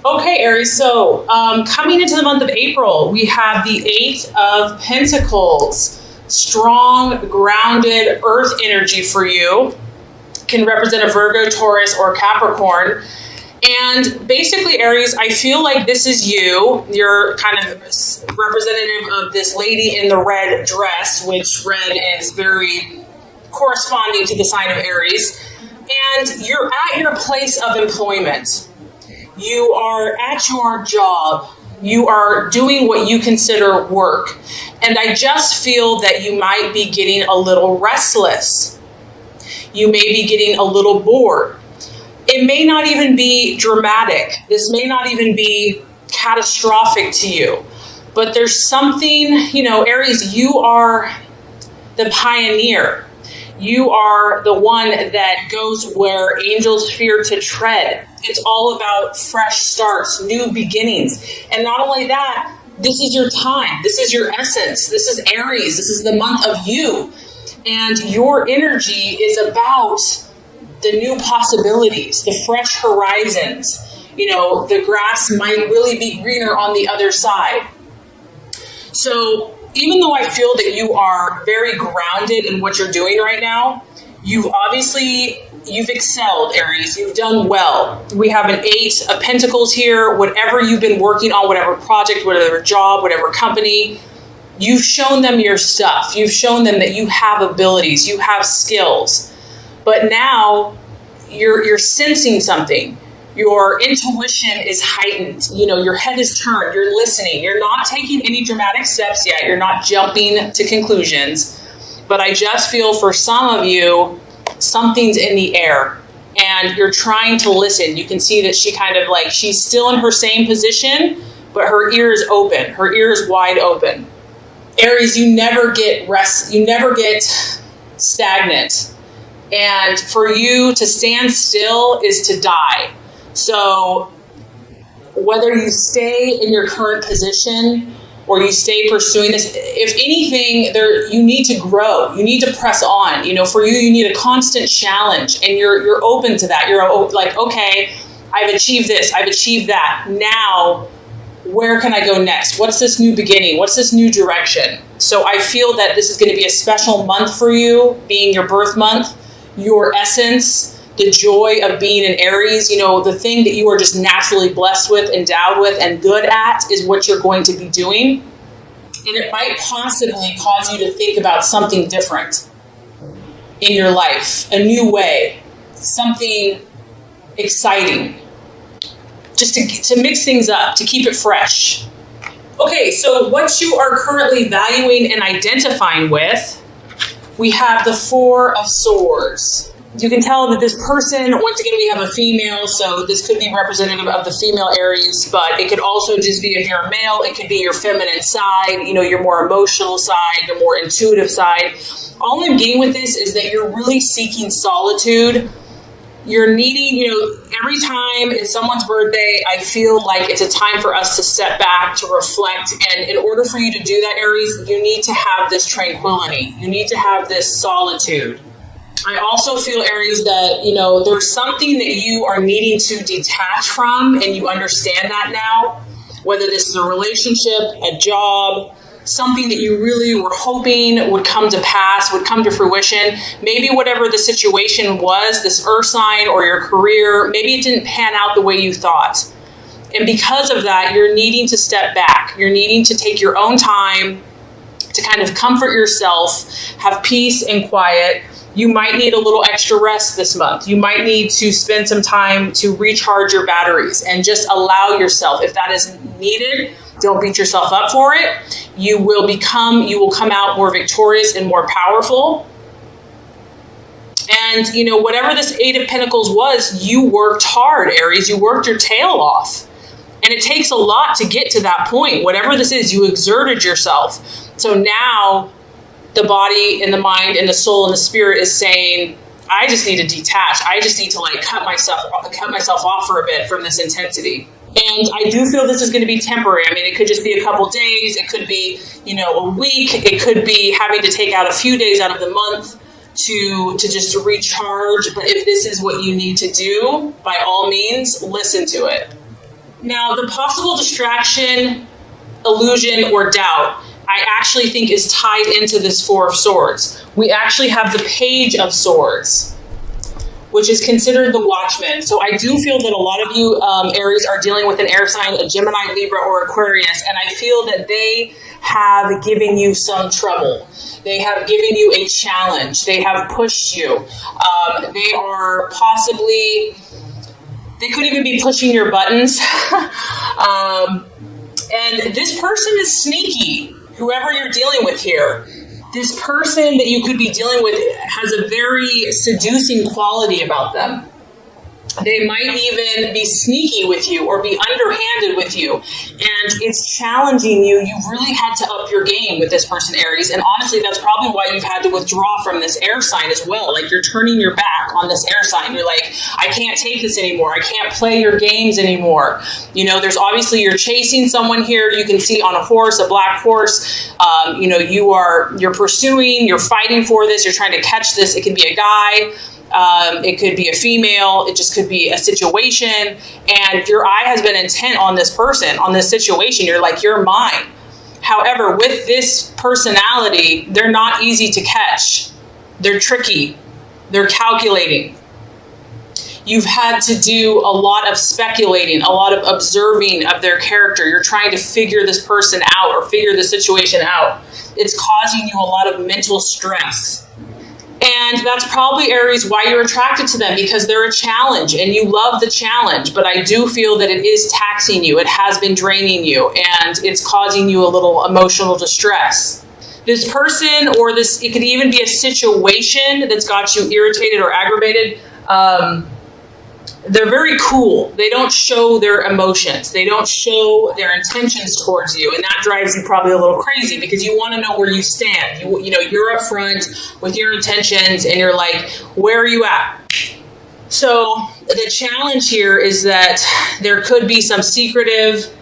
Okay, Aries. So coming into the month of April, we have the Eight of Pentacles. Strong, grounded earth energy for you. Can represent a Virgo, Taurus, or Capricorn. And basically, Aries, I feel like this is you. You're kind of representative of this lady in the red dress, which red is very corresponding to the sign of Aries. And you're at your place of employment. You are at your job. You are doing what you consider work. And I just feel that you might be getting a little restless. You may be getting a little bored. It may not even be dramatic. This may not even be catastrophic to you. But there's something, Aries, you are the pioneer. You are the one that goes where angels fear to tread. It's all about fresh starts, new beginnings. And not only that, this is your time. This is your essence. This is Aries. This is the month of you. And your energy is about the new possibilities, the fresh horizons. The grass might really be greener on the other side. So even though I feel that you are very grounded in what you're doing right now, you've excelled, Aries. You've done well. We have an Eight of Pentacles here. Whatever you've been working on, whatever project, whatever job, whatever company, you've shown them your stuff. You've shown them that you have abilities, you have skills. But now you're sensing something. Your intuition is heightened. Your head is turned. You're listening. You're not taking any dramatic steps yet. You're not jumping to conclusions. But I just feel for some of you, something's in the air. And you're trying to listen. You can see that she she's still in her same position, but her ear is open. Her ear is wide open. Aries, you never get rest. You never get stagnant. And for you to stand still is to die. So whether you stay in your current position or you stay pursuing this, if anything, you need to grow. You need to press on. For you need a constant challenge, and you're open to that. You're like, okay, I've achieved this. I've achieved that. Now, where can I go next? What's this new beginning? What's this new direction? So I feel that this is going to be a special month for you, being your birth month, your essence, the joy of being an Aries. The thing that you are just naturally blessed with, endowed with, and good at is what you're going to be doing. And it might possibly cause you to think about something different in your life, a new way, something exciting, just to mix things up, to keep it fresh. Okay, so what you are currently valuing and identifying with, we have the Four of Swords. You can tell that this person, once again, we have a female, so this could be representative of the female Aries, but it could also just be, if you're a male, it could be your feminine side, your more emotional side, your more intuitive side. All I'm getting with this is that you're really seeking solitude. You're needing, every time it's someone's birthday, I feel like it's a time for us to step back, to reflect. And in order for you to do that, Aries, you need to have this tranquility. You need to have this solitude. I also feel, Aries, that, there's something that you are needing to detach from, and you understand that now, whether this is a relationship, a job, something that you really were hoping would come to pass, would come to fruition. Maybe whatever the situation was, this earth sign or your career, maybe it didn't pan out the way you thought. And because of that, you're needing to step back. You're needing to take your own time to kind of comfort yourself, have peace and quiet. You might need a little extra rest this month. You might need to spend some time to recharge your batteries and just allow yourself, if that is needed, don't beat yourself up for it. You will come out more victorious and more powerful. And, whatever this Eight of Pentacles was, you worked hard, Aries. You worked your tail off. And it takes a lot to get to that point. Whatever this is, you exerted yourself. So now the body and the mind and the soul and the spirit is saying, I just need to detach. I just need to cut myself off for a bit from this intensity. And I do feel this is going to be temporary. I mean, it could just be a couple days. It could be, a week. It could be having to take out a few days out of the month to just recharge. But if this is what you need to do, by all means, listen to it. Now, the possible distraction, illusion, or doubt, I actually think is tied into this Four of Swords. We actually have the Page of Swords, which is considered the watchman. So I do feel that a lot of you, Aries, are dealing with an air sign, a Gemini, Libra, or Aquarius, and I feel that they have given you some trouble. They have given you a challenge. They have pushed you. They are possibly, they could even be pushing your buttons. And this person is sneaky, whoever you're dealing with here. This person that you could be dealing with has a very seducing quality about them. They might even be sneaky with you or be underhanded with you. And it's challenging you. You've really had to up your game with this person, Aries. And honestly, that's probably why you've had to withdraw from this air sign as well. Like, you're turning your back on this air sign. You're like, I can't take this anymore. I can't play your games anymore. You know, there's obviously, you're chasing someone here. You can see on a horse, a black horse. You know, you're pursuing, you're fighting for this. You're trying to catch this. It could be a guy. It could be a female. It just could be a situation. And your eye has been intent on this person, on this situation. You're like, you're mine. However, with this personality, they're not easy to catch. They're tricky. They're calculating. You've had to do a lot of speculating, a lot of observing of their character. You're trying to figure this person out or figure the situation out. It's causing you a lot of mental stress. And that's probably, Aries, why you're attracted to them, because they're a challenge and you love the challenge. But I do feel that it is taxing you. It has been draining you and it's causing you a little emotional distress. This person, or this, it could even be a situation that's got you irritated or aggravated. They're very cool. They don't show their emotions. They don't show their intentions towards you. And that drives you probably a little crazy because you want to know where you stand. You know, you're up front with your intentions and you're like, where are you at? So the challenge here is that there could be some secretive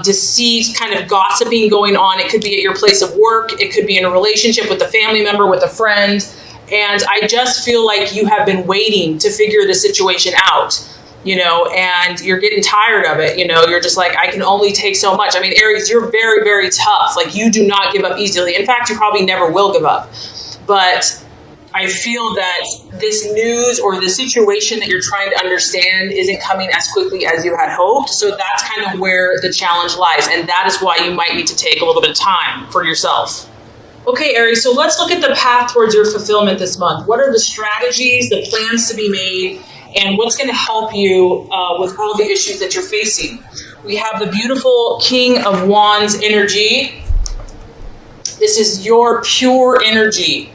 deceit, kind of gossiping going on. It could be at your place of work. It could be in a relationship with a family member, with a friend. And I just feel like you have been waiting to figure the situation out, you know, and you're getting tired of it. You know, you're just like, I can only take so much. I mean, Aries, you're very, very tough. Like, you do not give up easily. In fact, you probably never will give up. But I feel that this news or the situation that you're trying to understand isn't coming as quickly as you had hoped. So that's kind of where the challenge lies. And that is why you might need to take a little bit of time for yourself. Okay, Aries, so let's look at the path towards your fulfillment this month. What are the strategies, the plans to be made, and what's going to help you with all the issues that you're facing? We have the beautiful King of Wands energy. This is your pure energy.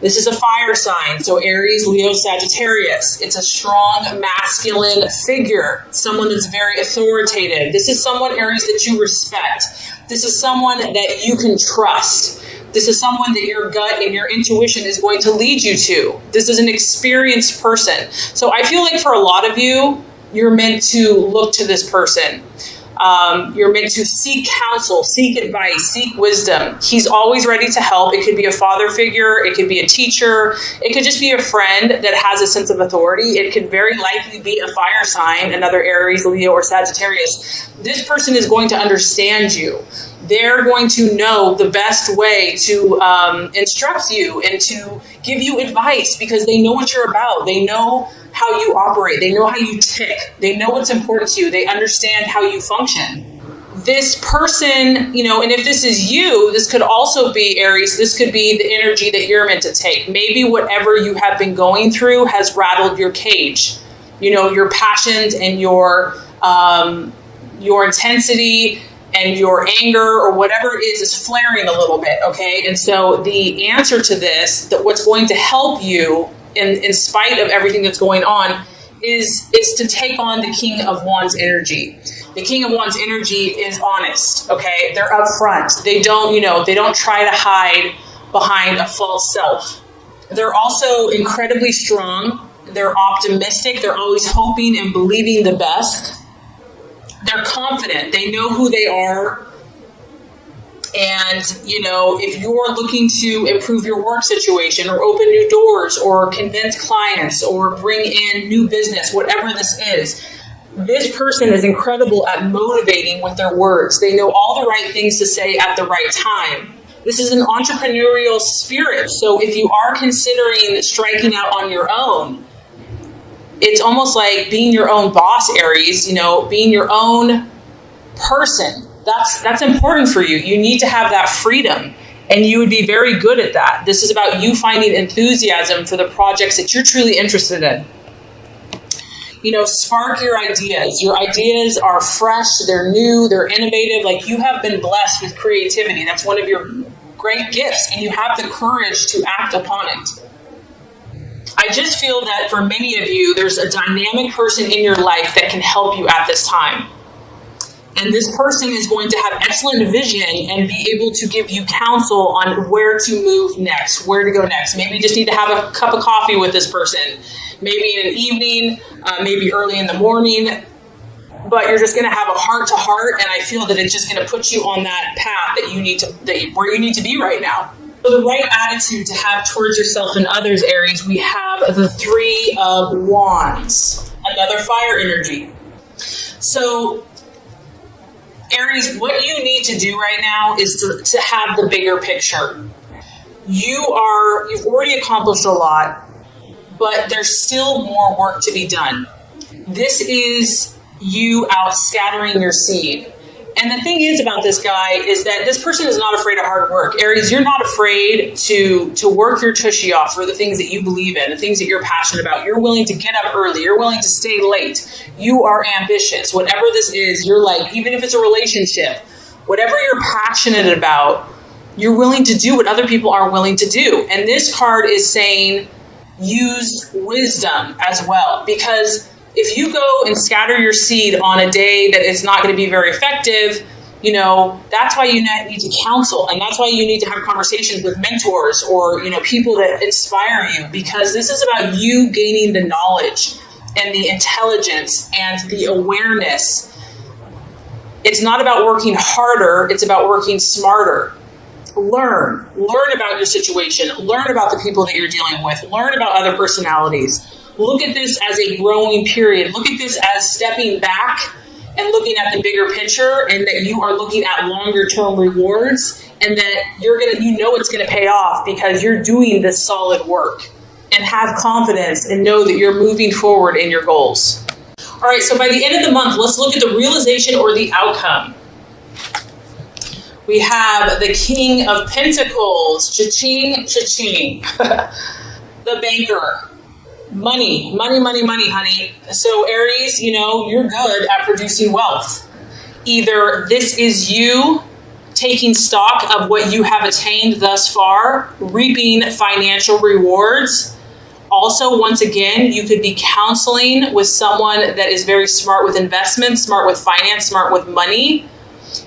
This is a fire sign, so Aries, Leo, Sagittarius. It's a strong masculine figure, someone that's very authoritative. This is someone, Aries, that you respect. This is someone that you can trust. This is someone that your gut and your intuition is going to lead you to. This is an experienced person. So I feel like for a lot of you, you're meant to look to this person. You're meant to seek counsel, seek advice, seek wisdom. He's always ready to help. It could be a father figure. It could be a teacher. It could just be a friend that has a sense of authority. It could very likely be a fire sign, another Aries, Leo, or Sagittarius. This person is going to understand you. They're going to know the best way to instruct you and to give you advice because they know what you're about. They know how you operate. They know how you tick. They know what's important to you. They understand how you function. This person, you know, and if this is you, this could also be, Aries, this could be the energy that you're meant to take. Maybe whatever you have been going through has rattled your cage. You know, your passions and your intensity and your anger or whatever it is flaring a little bit, okay? And so the answer to this, that what's going to help you in spite of everything that's going on is to take on the King of Wands energy. The King of Wands energy is honest, okay? They're upfront. They don't try to hide behind a false self. They're also incredibly strong. They're optimistic. They're always hoping and believing the best. They're confident. They know who they are. And, you know, if you're looking to improve your work situation or open new doors or convince clients or bring in new business, whatever this is, This person is incredible at motivating with their words. They know all the right things to say at the right time. This is an entrepreneurial spirit. So if you are considering striking out on your own, it's almost like being your own boss, Aries, being your own person. That's important for you. You need to have that freedom, and you would be very good at that. This is about you finding enthusiasm for the projects that you're truly interested in. Spark your ideas. Your ideas are fresh, they're new, they're innovative. Like, you have been blessed with creativity. That's one of your great gifts, and you have the courage to act upon it. I just feel that for many of you, there's a dynamic person in your life that can help you at this time. And this person is going to have excellent vision and be able to give you counsel on where to move next, where to go next. Maybe you just need to have a cup of coffee with this person. Maybe in an evening, maybe early in the morning. But you're just going to have a heart-to-heart, and I feel that it's just going to put you on that path where you need to be right now. So the right attitude to have towards yourself and others, Aries, we have the Three of Wands, another fire energy. So Aries, what you need to do right now is to have the bigger picture. You've already accomplished a lot, but there's still more work to be done. This is you out scattering your seed. And the thing is about this guy is that this person is not afraid of hard work. Aries, you're not afraid to work your tushy off for the things that you believe in, the things that you're passionate about. You're willing to get up early. You're willing to stay late. You are ambitious. Whatever this is, you're like, even if it's a relationship, whatever you're passionate about, you're willing to do what other people aren't willing to do. And this card is saying, use wisdom as well, because if you go and scatter your seed on a day that is not going to be very effective, that's why you need to counsel, and that's why you need to have conversations with mentors or, people that inspire you, because this is about you gaining the knowledge and the intelligence and the awareness. It's not about working harder, it's about working smarter. Learn about your situation, learn about the people that you're dealing with, learn about other personalities. Look at this as a growing period. Look at this as stepping back and looking at the bigger picture, and that you are looking at longer term rewards, and that it's going to pay off because you're doing this solid work. And have confidence and know that you're moving forward in your goals. All right, so by the end of the month, let's look at the realization or the outcome. We have the King of Pentacles, cha-ching, cha-ching. The banker. Money, honey. So Aries, you're good at producing wealth. Either this is you taking stock of what you have attained thus far, reaping financial rewards. Also, once again, you could be counseling with someone that is very smart with investments, smart with finance, smart with money.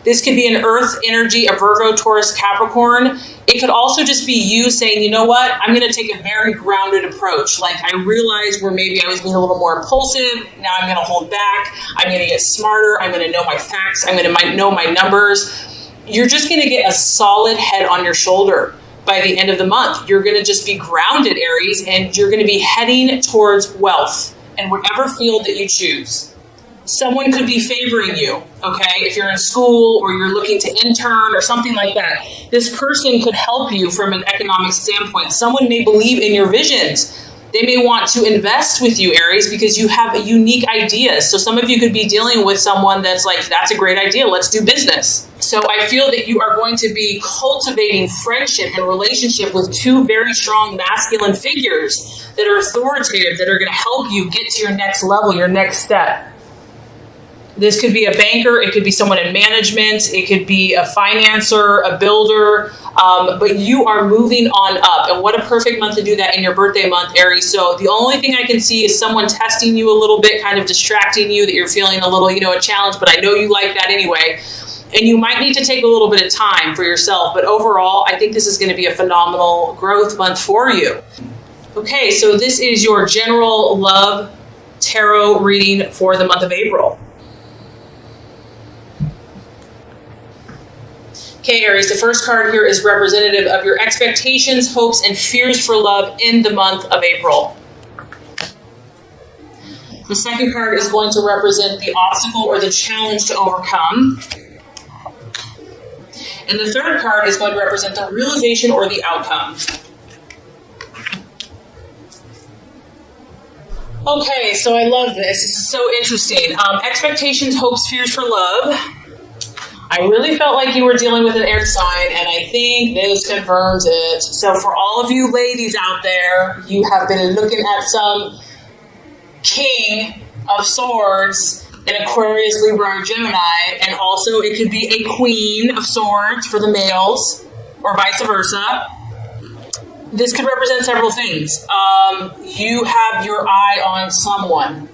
This could be an earth energy, a Virgo, Taurus, Capricorn. It could also just be you saying, you know what, I'm going to take a very grounded approach. Like, I realized where maybe I was being a little more impulsive. Now I'm going to hold back. I'm going to get smarter. I'm going to know my facts. I'm going to know my numbers. You're just going to get a solid head on your shoulder by the end of the month. You're going to just be grounded, Aries, and you're going to be heading towards wealth in whatever field that you choose. Someone could be favoring you, okay? If you're in school or you're looking to intern or something like that, this person could help you from an economic standpoint. Someone may believe in your visions. They may want to invest with you, Aries, because you have a unique idea. So some of you could be dealing with someone that's like, that's a great idea, let's do business. So I feel that you are going to be cultivating friendship and relationship with two very strong masculine figures that are authoritative, that are going to help you get to your next level, your next step. This could be a banker, it could be someone in management, it could be a financer, a builder, but you are moving on up. And what a perfect month to do that in your birthday month, Aries. So the only thing I can see is someone testing you a little bit, kind of distracting you, that you're feeling a little, a challenge, but I know you like that anyway. And you might need to take a little bit of time for yourself. But overall, I think this is going to be a phenomenal growth month for you. Okay, so this is your general love tarot reading for the month of April. Okay, Aries, the first card here is representative of your expectations, hopes, and fears for love in the month of April. The second card is going to represent the obstacle or the challenge to overcome. And the third card is going to represent the realization or the outcome. Okay, so I love this. This is so interesting. Expectations, hopes, fears for love. I really felt like you were dealing with an air sign, and I think this confirms it. So for all of you ladies out there, you have been looking at some King of Swords in Aquarius, Libra, or Gemini, and also it could be a Queen of Swords for the males, or vice versa. This could represent several things. You have your eye on someone.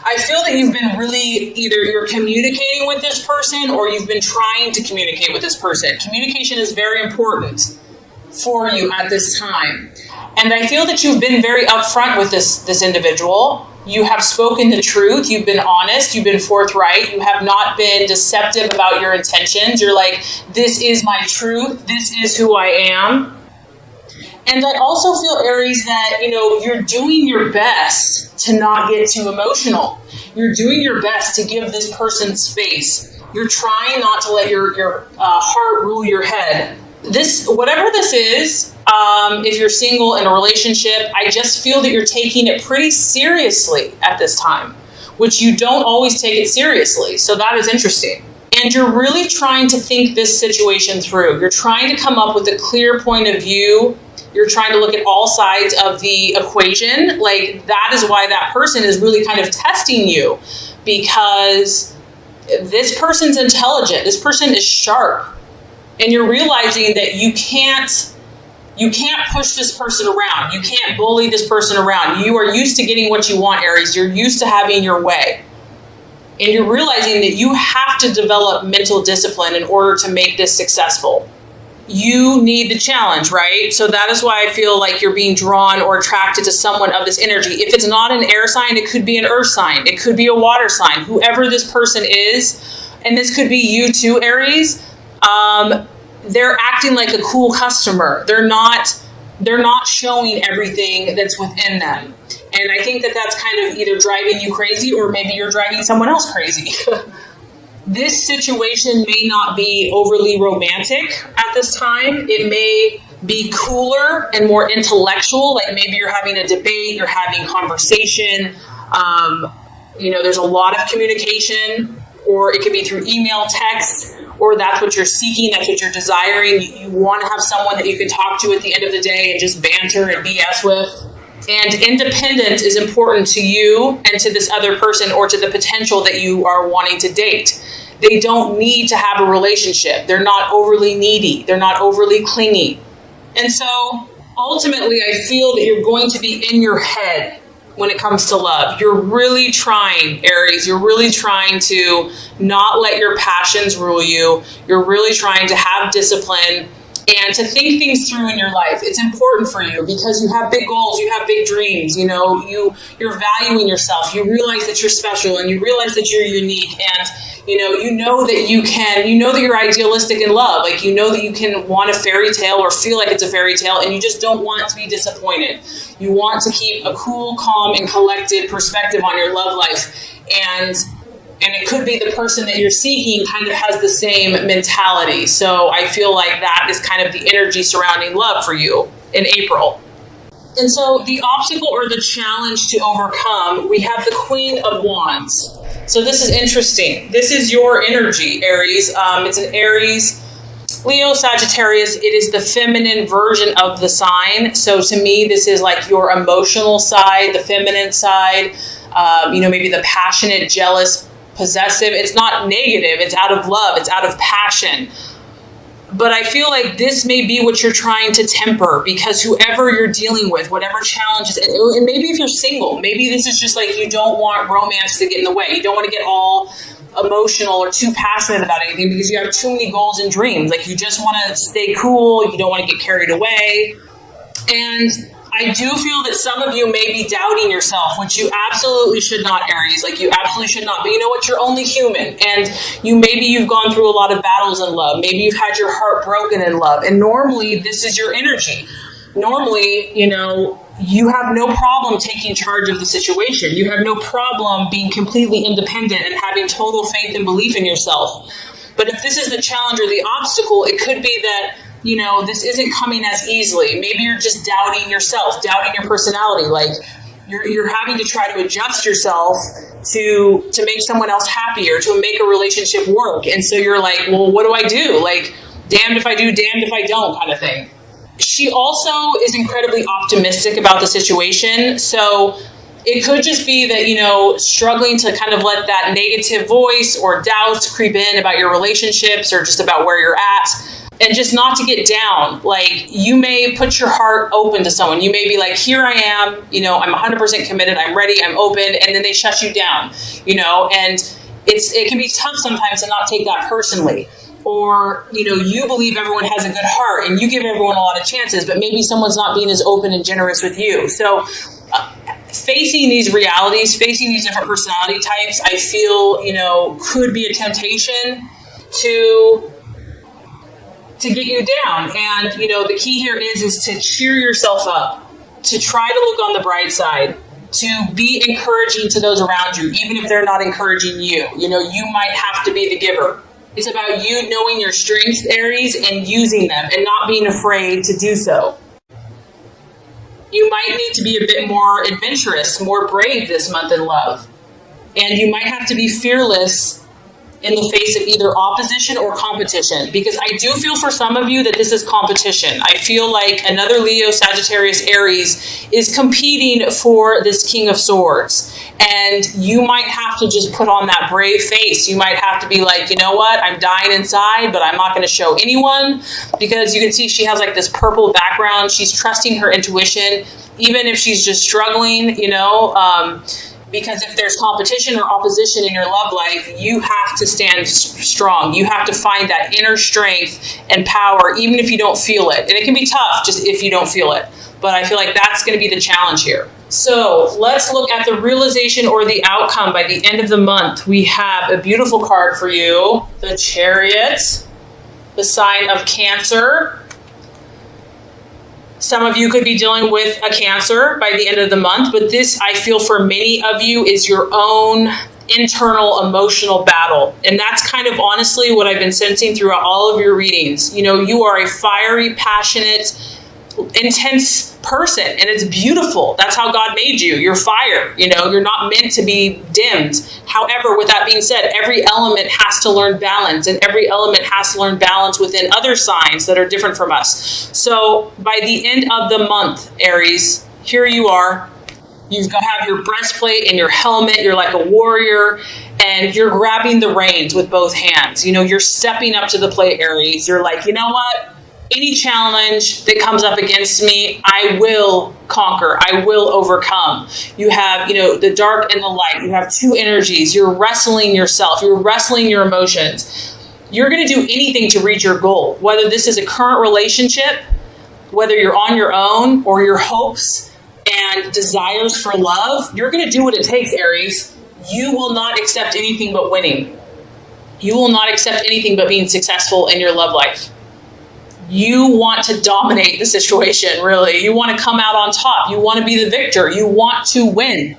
I feel that you've been really, either you're communicating with this person or you've been trying to communicate with this person. Communication is very important for you at this time. And I feel that you've been very upfront with this individual. You have spoken the truth. You've been honest. You've been forthright. You have not been deceptive about your intentions. You're like, this is my truth. This is who I am. And I also feel, Aries, that, you're doing your best to not get too emotional. You're doing your best to give this person space. You're trying not to let your heart rule your head. Whatever this is, if you're single in a relationship, I just feel that you're taking it pretty seriously at this time, which you don't always take it seriously. So that is interesting. And you're really trying to think this situation through. You're trying to come up with a clear point of view. You're trying to look at all sides of the equation. Like, that is why that person is really kind of testing you, because this person's intelligent. This person is sharp. And you're realizing that you can't push this person around. You can't bully this person around. You are used to getting what you want, Aries. You're used to having your way. And you're realizing that you have to develop mental discipline in order to make this successful. You need the challenge, right? So that is why I feel like you're being drawn or attracted to someone of this energy. If it's not an air sign, it could be an earth sign. It could be a water sign. Whoever this person is, and this could be you too, Aries, they're acting like a cool customer. They're not showing everything that's within them. And I think that that's kind of either driving you crazy or maybe you're driving someone else crazy. This situation may not be overly romantic at this time. It may be cooler and more intellectual, like maybe you're having a debate, you're having conversation. There's a lot of communication, or it could be through email, text, or that's what you're seeking, that's what you're desiring. You want to have someone that you can talk to at the end of the day and just banter and BS with. And independence is important to you and to this other person, or to the potential that you are wanting to date. They don't need to have a relationship. They're not overly needy. They're not overly clingy. And so ultimately, I feel that you're going to be in your head when it comes to love. You're really trying, Aries. You're really trying to not let your passions rule you. You're really trying to have discipline and to think things through in your life. It's important for you because you have big goals, you have big dreams, you're valuing yourself. You realize that you're special and you realize that you're unique, and you know that you can, that you're idealistic in love. Like, that you can want a fairy tale or feel like it's a fairy tale, and you just don't want to be disappointed. You want to keep a cool, calm, and collected perspective on your love life. And it could be the person that you're seeking kind of has the same mentality. So I feel like that is kind of the energy surrounding love for you in April. And so the obstacle or the challenge to overcome, we have the Queen of Wands. So this is interesting. This is your energy, Aries. It's an Aries, Leo, Sagittarius. It is the feminine version of the sign. So to me, this is like your emotional side, the feminine side, maybe the passionate, jealous, possessive. It's not negative. It's out of love. It's out of passion. But I feel like this may be what you're trying to temper, because whoever you're dealing with, whatever challenges, and maybe if you're single, maybe this is just like you don't want romance to get in the way. You don't want to get all emotional or too passionate about anything because you have too many goals and dreams. Like, you just want to stay cool. You don't want to get carried away. And I do feel that some of you may be doubting yourself, which you absolutely should not, Aries. Like, you absolutely should not. But you know what? You're only human. And maybe you've gone through a lot of battles in love. Maybe you've had your heart broken in love. And normally this is your energy. normally, you have no problem taking charge of the situation. You have no problem being completely independent and having total faith and belief in yourself. But if this is the challenge or the obstacle, it could be that, this isn't coming as easily. Maybe you're just doubting yourself, doubting your personality. Like you're having to try to adjust yourself to make someone else happier, to make a relationship work. And so you're like, well, what do I do? Like, damned if I do, damned if I don't kind of thing. She also is incredibly optimistic about the situation. So it could just be that, struggling to kind of let that negative voice or doubts creep in about your relationships or just about where you're at. And just not to get down. Like, you may put your heart open to someone. You may be like, here I am, I'm 100% committed, I'm ready, I'm open, and then they shut you down, and it can be tough sometimes to not take that personally. Or, you believe everyone has a good heart and you give everyone a lot of chances, but maybe someone's not being as open and generous with you. So facing these realities, facing these different personality types, I feel, could be a temptation to get you down. And, the key here is to cheer yourself up, to try to look on the bright side, to be encouraging to those around you, even if they're not encouraging you. You might have to be the giver. It's about you knowing your strengths, Aries, and using them and not being afraid to do so. You might need to be a bit more adventurous, more brave this month in love. And you might have to be fearless in the face of either opposition or competition, because I do feel for some of you that this is competition. I feel like another Leo, Sagittarius, Aries is competing for this King of Swords, and you might have to just put on that brave face. You might have to be like, you know what, I'm dying inside, but I'm not going to show anyone, because you can see she has like this purple background. She's trusting her intuition, even if she's just struggling, because if there's competition or opposition in your love life, you have to stand strong. You have to find that inner strength and power, even if you don't feel it. And it can be tough just if you don't feel it. But I feel like that's going to be the challenge here. So let's look at the realization or the outcome by the end of the month. We have a beautiful card for you, the Chariot, the sign of Cancer. Some of you could be dealing with a Cancer by the end of the month, but this, I feel for many of you, is your own internal emotional battle. And that's kind of honestly what I've been sensing throughout all of your readings. You are a fiery, passionate, intense person, and it's beautiful. That's how God made you. You're fire. You're not meant to be dimmed. However, with that being said, every element has to learn balance, and every element has to learn balance within other signs that are different from us. So by the end of the month, Aries, here you are. You've got to have your breastplate and your helmet. You're like a warrior, and you're grabbing the reins with both hands. You're stepping up to the plate, Aries. You're like, you know what? Any challenge that comes up against me, I will conquer. I will overcome. You have, the dark and the light. You have two energies. You're wrestling yourself. You're wrestling your emotions. You're going to do anything to reach your goal, whether this is a current relationship, whether you're on your own, or your hopes and desires for love. You're going to do what it takes, Aries. You will not accept anything but winning. You will not accept anything but being successful in your love life. You want to dominate the situation, really. You want to come out on top. You want to be the victor. You want to win.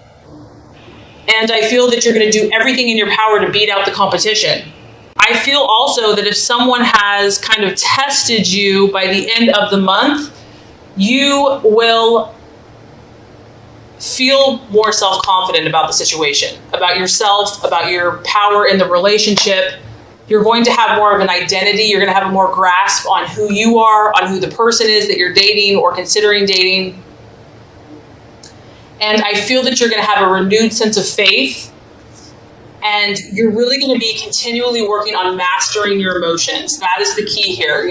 And I feel that you're going to do everything in your power to beat out the competition. I feel also that if someone has kind of tested you by the end of the month, you will feel more self-confident about the situation, about yourself, about your power in the relationship. You're going to have more of an identity. You're going to have a more grasp on who you are, on who the person is that you're dating or considering dating. And I feel that you're going to have a renewed sense of faith. And you're really going to be continually working on mastering your emotions. That is the key here,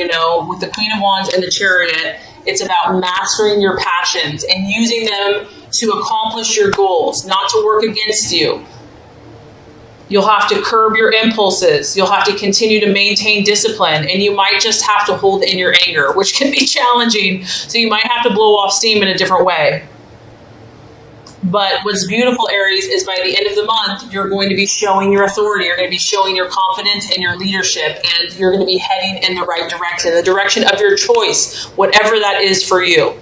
with the Queen of Wands and the Chariot. It's about mastering your passions and using them to accomplish your goals, not to work against you. You'll have to curb your impulses. You'll have to continue to maintain discipline, and you might just have to hold in your anger, which can be challenging. So you might have to blow off steam in a different way. But what's beautiful, Aries, is by the end of the month, you're going to be showing your authority. You're going to be showing your confidence and your leadership, and you're going to be heading in the right direction, the direction of your choice, whatever that is for you.